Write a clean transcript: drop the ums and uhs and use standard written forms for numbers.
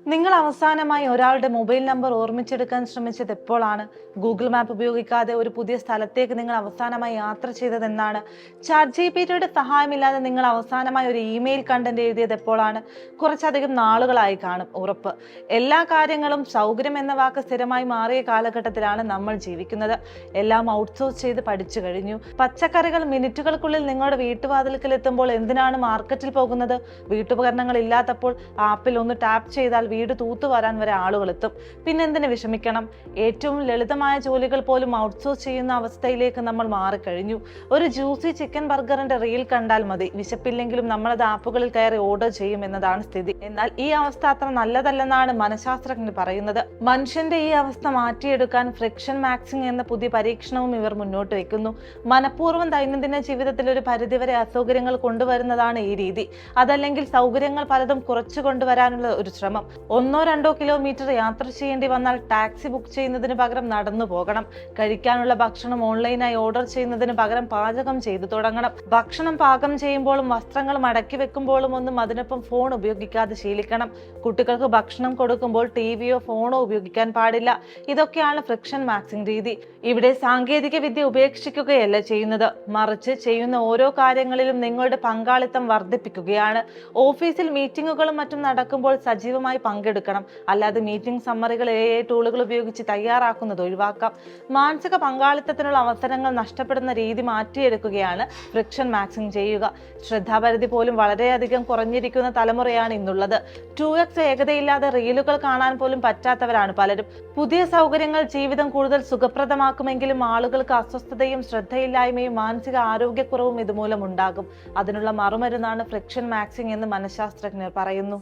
നിങ്ങൾ അവസാനമായി ഒരാളുടെ മൊബൈൽ നമ്പർ ഓർമ്മിച്ചെടുക്കാൻ ശ്രമിച്ചത് എപ്പോഴാണ്? ഗൂഗിൾ മാപ്പ് ഉപയോഗിക്കാതെ ഒരു പുതിയ സ്ഥലത്തേക്ക് നിങ്ങൾ അവസാനമായി യാത്ര ചെയ്തത് എന്നാണ്? ChatGPTയുടെ സഹായമില്ലാതെ നിങ്ങൾ അവസാനമായി ഒരു ഇമെയിൽ കണ്ടന്റ് എഴുതിയത് എപ്പോഴാണ്? കുറച്ചധികം നാളുകളായി കാണും, ഉറപ്പ്. എല്ലാ കാര്യങ്ങളും സൗകര്യം എന്ന വാക്ക് സ്ഥിരമായി മാറിയ കാലഘട്ടത്തിലാണ് നമ്മൾ ജീവിക്കുന്നത്. എല്ലാം ഔട്ട്സോഴ്സ് ചെയ്ത് പഠിച്ചു കഴിഞ്ഞു. പച്ചക്കറികൾ മിനിറ്റുകൾക്കുള്ളിൽ നിങ്ങളുടെ വീട്ടുവാതിൽക്കൽ എത്തുമ്പോൾ എന്തിനാണ് മാർക്കറ്റിൽ പോകുന്നത്? വീട്ടുപകരണങ്ങൾ ഇല്ലാത്തപ്പോൾ ആപ്പിൽ ഒന്ന് ടാപ്പ് ചെയ്താൽ വീട് തൂത്തുവാരാൻ വരെ ആളുകൾ എത്തും. പിന്നെന്തിനു വിഷമിക്കണം? ഏറ്റവും ലളിതമായ ജോലികൾ പോലും ഔട്ട്സോഴ്സ് ചെയ്യുന്ന അവസ്ഥയിലേക്ക് നമ്മൾ മാറിക്കഴിഞ്ഞു. ഒരു ജ്യൂസി ചിക്കൻ ബർഗറിന്റെ റീൽ കണ്ടാൽ മതി, വിശപ്പില്ലെങ്കിലും നമ്മളത് ആപ്പുകളിൽ കയറി ഓർഡർ ചെയ്യും എന്നതാണ് സ്ഥിതി. എന്നാൽ ഈ അവസ്ഥ അത്ര നല്ലതല്ലെന്നാണ് മനഃശാസ്ത്രജ്ഞർ പറയുന്നത്. മനുഷ്യന്റെ ഈ അവസ്ഥ മാറ്റിയെടുക്കാൻ ഫ്രിക്ഷൻ മാക്സിംഗ് എന്ന പുതിയ പരീക്ഷണവും ഇവർ മുന്നോട്ട് വെക്കുന്നു. മനഃപൂർവ്വം ദൈനംദിന ജീവിതത്തിൽ ഒരു പരിധിവരെ അസൗകര്യങ്ങൾ കൊണ്ടുവരുന്നതാണ് ഈ രീതി. അതല്ലെങ്കിൽ സൗകര്യങ്ങൾ പലതും കുറച്ചു കൊണ്ടുവരാനുള്ള ഒരു ശ്രമം. 1-2 കിലോമീറ്റർ യാത്ര ചെയ്യേണ്ടി വന്നാൽ ടാക്സി ബുക്ക് ചെയ്യുന്നതിന് പകരം നടന്നു പോകണം. കഴിക്കാനുള്ള ഭക്ഷണം ഓൺലൈനായി ഓർഡർ ചെയ്യുന്നതിന് പകരം പാചകം ചെയ്തു തുടങ്ങണം. ഭക്ഷണം പാകം ചെയ്യുമ്പോഴും വസ്ത്രങ്ങൾ മടക്കി വെക്കുമ്പോഴും ഒന്നും അതിനൊപ്പം ഫോൺ ഉപയോഗിക്കാതെ ശീലിക്കണം. കുട്ടികൾക്ക് ഭക്ഷണം കൊടുക്കുമ്പോൾ ടിവിയോ ഫോണോ ഉപയോഗിക്കാൻ പാടില്ല. ഇതൊക്കെയാണ് ഫ്രിക്ഷൻ മാക്സിംഗ് രീതി. ഇവിടെ സാങ്കേതിക വിദ്യ ഉപേക്ഷിക്കുകയല്ല ചെയ്യുന്നത്, മറിച്ച് ചെയ്യുന്ന ഓരോ കാര്യങ്ങളിലും നിങ്ങളുടെ പങ്കാളിത്തം വർദ്ധിപ്പിക്കുകയാണ്. ഓഫീസിൽ മീറ്റിങ്ങുകളും മറ്റും നടക്കുമ്പോൾ സജീവമായി പങ്കെടുക്കണം. അല്ലാതെ മീറ്റിംഗ് സമ്മറികൾ AI ടൂളുകൾ ഉപയോഗിച്ച് തയ്യാറാക്കുന്നത് ഒഴിവാക്കാം. മാനസിക പങ്കാളിത്തത്തിനുള്ള അവസരങ്ങൾ നഷ്ടപ്പെടുന്ന രീതി മാറ്റിയെടുക്കുകയാണ് ഫ്രിക്ഷൻ മാക്സിംഗ് ചെയ്യുക. ശ്രദ്ധാപരിധി പോലും വളരെയധികം കുറഞ്ഞിരിക്കുന്ന തലമുറയാണ് ഇന്നുള്ളത്. 2x വേഗതയില്ലാതെ റീലുകൾ കാണാൻ പോലും പറ്റാത്തവരാണ് പലരും. പുതിയ സൗകര്യങ്ങൾ ജീവിതം കൂടുതൽ സുഖപ്രദമാക്കുമെങ്കിലും ആളുകൾക്ക് അസ്വസ്ഥതയും ശ്രദ്ധയില്ലായ്മയും മാനസിക ആരോഗ്യക്കുറവും ഇതുമൂലം ഉണ്ടാകും. അതിനുള്ള മറുമരുന്നാണ് ഫ്രിക്ഷൻ മാക്സിംഗ് എന്ന് മനഃശാസ്ത്രജ്ഞർ പറയുന്നു.